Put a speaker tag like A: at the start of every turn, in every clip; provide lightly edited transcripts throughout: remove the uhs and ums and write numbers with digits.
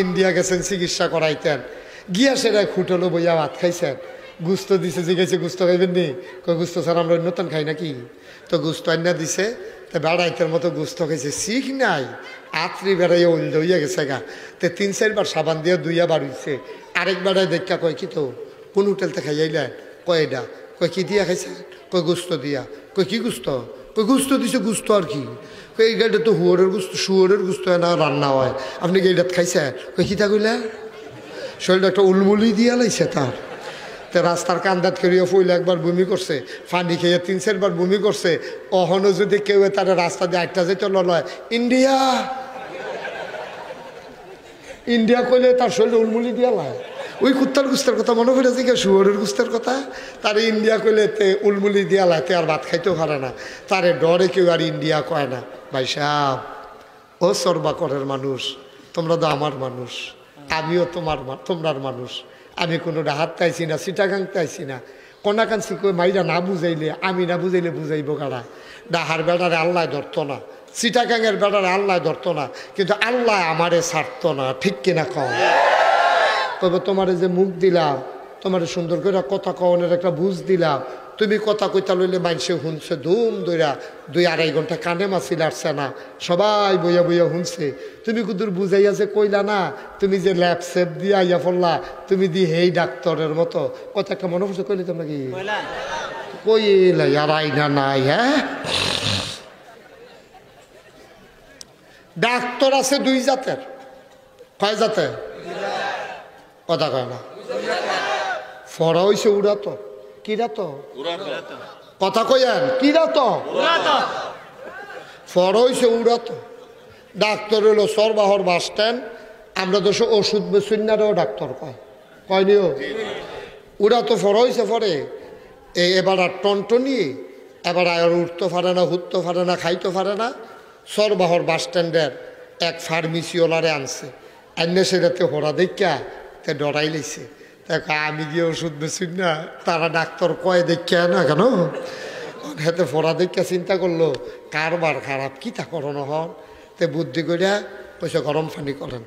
A: India গেছেন চিকিৎসা করাইতেন, গিয়া সেটা খুটলো বইয়া ভাত খাইছেন, গুস্ত দিছে, জিজ্ঞাসা গুস্ত খাইবেন নি? কই গুস্ত স্যার আমরা নতুন খাই নাকি? তো গুস্ত আন্না দিছে, তো বেড়াইতের মতো গুস্ত খাইছে, শিখ নাই আত্রি বেড়াইয়া উল হইয়া গেছে গা। তো 3-4 বার সাবান দিয়ে দুইয়া বার হইছে। আরেক বেড়ায় দেখা কয় কি তো কোন হোটেলতে খাইয়াইলেন? কয় এটা। কয় কি দিয়া খাইছে? কয় গুস্ত দিয়া। কয় কি গুস্ত? কই গুস্ত দিছে। গুস্ত আর কি? এই গাড়িটা তো হুয়ারের গুস্ত, শুয়ারের গুস্ত না রান্না হয়, আপনি গাড়িটাত খাইছেন? কই কিতা কইলা? শরীরটা একটা উলমুলি দিয়া লাইছে তার। তো রাস্তার কান্দাত করিয়া ফইলে একবার বমি করছে, ফানি খেয়ে 3-4 বার বমি করছে। অহনো যদি কেউ তার রাস্তা দিয়ে একটা যেতে লয় ইন্ডিয়া ইন্ডিয়া কইলে তার শরীরে উলমুলি দিয়া লাই। ওই কুত্তার গুস্তের কথা মনে পড়েছে কি? শুয়ারের গুস্তের কথা। তারে ইন্ডিয়া কইলে তে উলমুলি দিয়া লাই, তে আর ভাত খাইতেও পারে না, তারে ডরে কেউ আর ইন্ডিয়া কয় না। ভাই সাহেব, ও সর্বাকরের মানুষ, তোমরা তো আমার মানুষ, আমিও তোমরার মানুষ। আমি কোনো হাত তাইছি না, সিটাগাং তাইছি না, কনাকান্সি কই মাইরা না বুঝাইলে, আমি না বুঝাইলে বুঝাইব কারা? ডাহার বেড়ারে আল্লাহ ধরতো না, সিটাগাংয়ের বেড়ারে আল্লাহ ধরতো না, কিন্তু আল্লাহ আমারে ছাড়তো না। ঠিক কিনা কও? তবে তোমারে যে মুখ দিলাম, তোমার সুন্দর করে কথা কওনের একটা বুঝ দিলাম, তুমি কথা কইতা লইলে মানুষে শুনছে ধুম দইরা 2-2.5 ঘন্টা কানে মাছি লাগছে না, সবাই বইয়া বইয়া শুনছে। তুমি কুদুর বুঝাইয়া যে কইলা না, তুমি যে ল্যাব সেপ দিয়া ইয়া পড়লা, তুমি দি হেই ডাক্তারের মতো কথা একটা মনে পড়ছে। কইলে তোমরা কি কইলা? আর আইনা নাই। হ্যাঁ, ডাক্তার আছে 2 জাতের। কয় জাতের? কথা কয় না। ফরা হইছে উড়াত। কিরাত? কথা কইয়ান কিরাত? ফরা হইছে উড়াত। ডাক্তার হইল সরবাহর বাস স্ট্যান্ড। আমরা তো ওষুধ বেসুন্নারেও ডাক্তার কয়, কয়নিও? উড়াতো ফরা হইছে পরে এবার আর টনটনি, এবার আর উঠতে পারে না, হুটতে পারে না, খাইতে পারে না। সরবাহর বাস স্ট্যান্ডের এক ফার্মেসিওয়ালারে আনছে, আইনে সেটাতে হরা দেখা তে ডরাই লাইছে। দেখো আমি গিয়ে ওষুধ বেসুন না, তারা ডাক্তার কয় দেখা না কেন? হাতে ফোড়া দেখা চিন্তা করলো কারবার খারাপ, কি তা করানো হন। তে বুদ্ধি করিয়া কইছে গরম পানি করেন।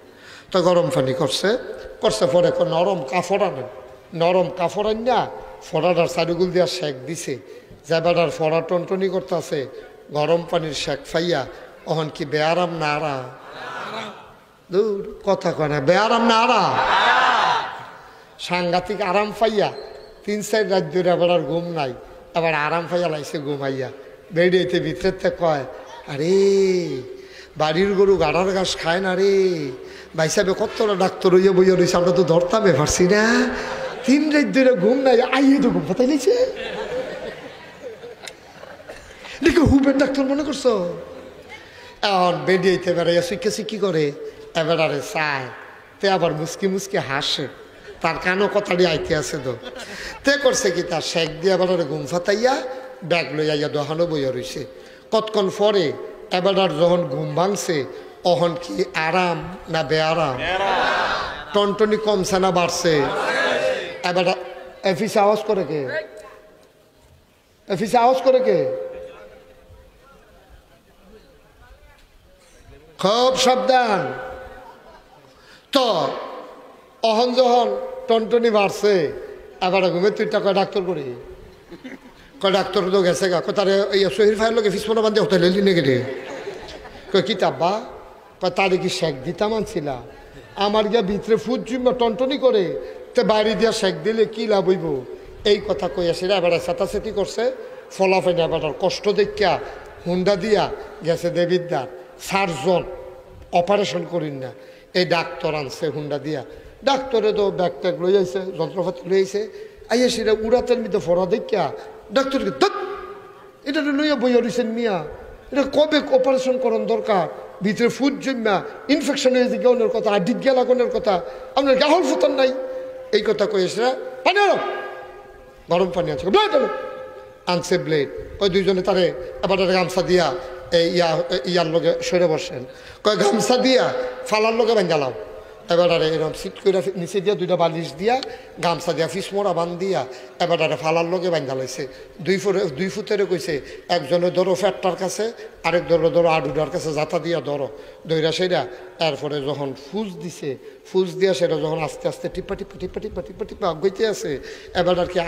A: তো গরম পানি করছে পরে নরম কাপড় আনেন, নরম কাপড় আন না ফোড়াটার চারিগুল দিয়া শেক দিছে। যাবার ফোড়া টনটনি করতে আছে, গরম পানির শেক ফাইয়া অহন কি বেয়ারাম না আরা? দূর কথা কয় না, বেয়ারাম না আরা? সাংঘাতিক আরাম পাইয়া 3-4 রাত ধরে আবার আর ঘুম নাই, আবার আরাম পাইয়া লাইছে ঘুমাইয়া। বেড়িয়েতে ভিতরেতে কয়, আরে বাড়ির গরু গাড়ার ঘাস খায় না রে ভাই সাহেব, কতটা ডাক্তার হইয়া বইয়া রয়েছে, আমরা তো ধরতামে পারছি না। 3 রাত ধরে ঘুম নাই, আইয়ে তো ঘুম পাতাই লাইছে। দেখো হুবের ডাক্তার মনে করছো? এখন বেড়িয়েতে বেড়াইয়া শিখেছি কি করে, এবার আরে চায় তে আবার মুসকি মুসকি হাসে, তার কানও কথাটি আইতে আছে। তো তে করছে কি, তার শেক দিয়ে এবার ঘুম ফাতাইয়া ব্যাগ লইয়া দোহানো বইয়া রয়েছে। কতক্ষণ পরে এবার যখন ঘুম ভাঙছে, অহন কি আরাম না বেআরাম? টনটনি কমছে না বাড়ছে? এবার এফিসে আওয়াজ করে কে? এফিসে আওয়াজ করে কে? খুব সাবধান। তো অহন যখন টনটনি বাড়ছে, এবার ঘুমে তুই টাকা ডাক্তার করি কয় ডাক্তার তো গেছে গা, তারে এই শহীদ ফাইল লোক ফিসমোনা বান্ধে হোটেলে নিয়ে গেলে কয় কি তাব্বা, কয় তারে কি শেক দিতাম আনছিলা? আমার গিয়া ভিতরে ফুট জুম্বা টনটনি করে, তে বাড়ি দিয়া শেক দিলে কি লাভ হইব? এই কথা কই আসিরা এবার সাতাসাতি করছে। ফলাফল এবার কষ্ট দেখিয়া হুন্ডা দিয়া গেছে দেবিদ্যার সার্জন, অপারেশন করিন না। এই ডাক্তার আনছে হুন্ডা দিয়া। ডাক্তারে তো ব্যাগ ট্যাগ লই আইছে, যন্ত্রপাতি লই আইছে। আইয়া সেটা উড়াতের মধ্যে ফরা দেখিয়া ডাক্তারকে ধত, এটা লইয়া বইয়া রয়েছেন মিয়া, এটা কবে অপারেশন করার দরকার? ভিতরে ফুট জন্যা ইনফেকশন হয়েছে গেউনের কথা, আর ডিগ্গা লাগানোর কথা, আপনার গাহল ফুতার নাই। এই কথা কয়েছে, পানি আনো, গরম পানি আছে, ব্লেড আনো। আনছে ব্লেড। ওই দুইজনে তারে এবার গামছা দিয়া ইয়ার লোকে সরে বসেন, কয় গামছা দিয়া ফালার লোকে বাঞ্জালাও। এবার এরকম সিট করে নিচে দিয়া 2টা বালিশ দিয়া গামছা দিয়া ফিসমোড়া বান দিয়া এবার ফালার লোকে বাঞ্জালাইছে। 2 ফুটের কইছে, একজনে ধরো ফ্যাটটার কাছে, আরেক ধরো আডুডার কাছে, জাতা দিয়া ধরো, দইরা সেরা এরপরে যখন ফুজ দিছে, ফুজ দিয়া সেটা যখন আস্তে আস্তে টিপা টিপা টিপা টিপা টিপা টিপা গইতে আছে, এবার আর কি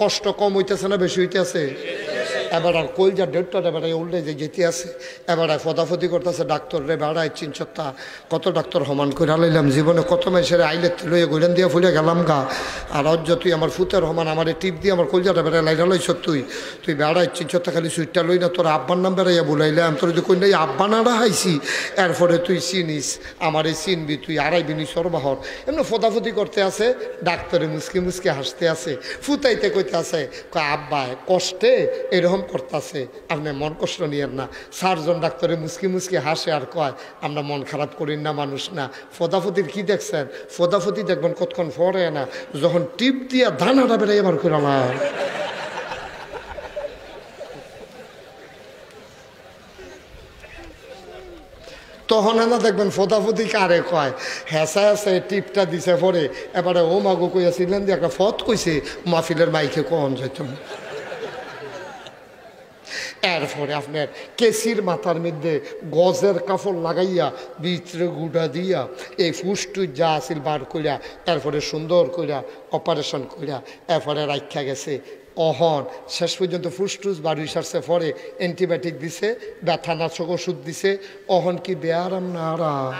A: কষ্ট কম হইতেছে না বেশি হইতে আছে? এবার আর কলজা ডেটটা এবার উল্টে যে যেতে আছে, এবার ফদাফদি করতেছে ডাক্তার রে বেড়ায় চিনচত্তা কত ডাক্তার সমান করে লাইলাম জীবনে, কত মেসের আইলে লইয়া গোলেন দিয়ে ফুলে গেলাম গা, আর অজ্জ তুই আমার ফুতের সমান আমার টিপ দিয়ে আমার কলজাটা বেড়ায় লাইলা লইছ, তুই বেড়ায় চিনচত্তা খালি সুইটটা লই না, তোর আব্বার নাম বেড়াইয়া বলাইলাম, তোর যদি কই নাই আব্বা নাড়া হাইছি, এরপরে তুই চিনিস আমার এই চিনবি, তুই আড়াইবি নি সরবাহর, এমনি ফদাফদি করতে আছে, ডাক্তারে মুসকে মুসকে হাসতে আছে, ফুতাইতে কইতে আছে আব্বা কষ্টে এরকম করতেছে, আপনি মন কষ্ট নিয়েন না। সার্জন ডাক্তারে মুসকি মুসকি হাসে আর কয় আমরা মন খারাপ করি না, মানুষ না। ফদাফদির কি দেখছেন? ফদাফদি দেখবেন কতক্ষণ পরে না, যখন টিপ দিয়া ধানাটা বেড়াই এবার করে আমার তখন না দেখবেন ফদাফদি কারে কয় হেসা হেসে টিপটা দিছে পরে, এবারে ও মাগো কইয়াছিলেন দিয়ে একটা ফত কইছে মাহফিলের মাইকে কন যেত। এরপরে আপনার কেসির মাথার মধ্যে গজের কাপড় লাগাইয়া ভিতরে গুঁড়া দিয়া এই ফুসটু যা আসিল বার করিয়া এরপরে সুন্দর করিয়া অপারেশন করিয়া এরপরে রাখা গেছে। অহন শেষ পর্যন্ত ফুসটুস বাড়ি সারছে, পরে অ্যান্টিবায়োটিক দিছে, ব্যথানাশক ওষুধ দিছে, অহন কি বেয়ারাম না আরাম?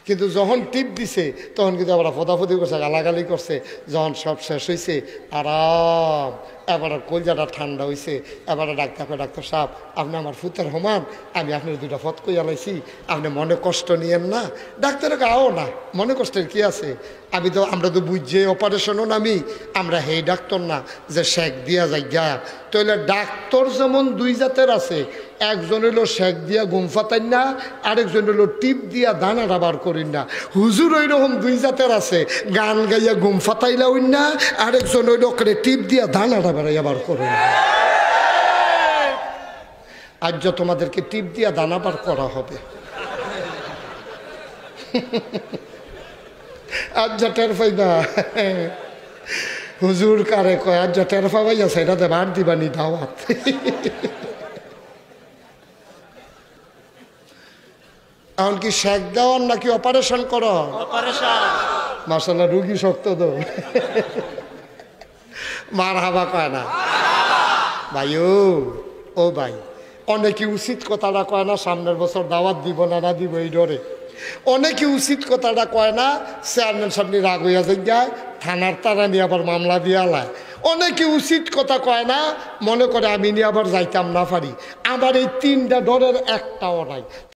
A: কিন্তু যখন টিপ দিছে তখন কিন্তু আবার ফদাফদি করছে, গালাগালি করছে, যখন সব শেষ হয়েছে আরাম, এবার কলজাটা ঠান্ডা হয়েছে, এবার ডাক্তার সাহেব আপনি আমার ফুতের সমান, আমি আপনার দুটা ফত কইয়া লাইছি, আপনি মনে কষ্ট নিয়েন না। ডাক্তারে গাও না, মনে কষ্টের কি আছে, আমরা তো বুঝছি অপারেশনও নামি, আমরা হেই ডাক্তার না যে শেক দিয়া যাই গা। তাহলে ডাক্তার যেমন দুই জাতের আছে, একজন হইলো শেক দিয়া ঘুম ফাতাইন না, আরেকজন হইলো টিপ দিয়া দানাটা বার করিন না। হুজুর ওই রকম দুই জাতের আছে, গান গাইয়া ঘুম ফাতাইলা হইন না, আরেকজন হইলো করে টিপ দিয়া দানাটা বেড়াইয়া বার করুন। আজ তোমাদেরকে টিপ দিয়া দানা বার করা হবে। আজ যা টের পাইবা হুজুর কারে কয়, আজ যা টের পাইয়া সেটাতে বার দিবানি দাওয়াত। এখন কি শেক দেওয়ার নাকি অপারেশন কর? মাশাআল্লাহ রুগী শক্ত তো মার হাবা কয় না ভাই। ও ভাই, অনেকে উচিত কথাটা কয় না, সামনের বছর দাওয়াত দিব না দিব এই ডরে। অনেকে উচিত কথাটা কয় না, চেয়ারম্যান সামনে রাগ হইয়া যায়, থানার তারা নিয়ে আবার মামলা দিয়া লায়। অনেকে উচিত কথা কয় না, মনে করে আমি নিয়ে আবার যাইতাম না পারি। আমার এই তিনটা ডরের একটাও নাই।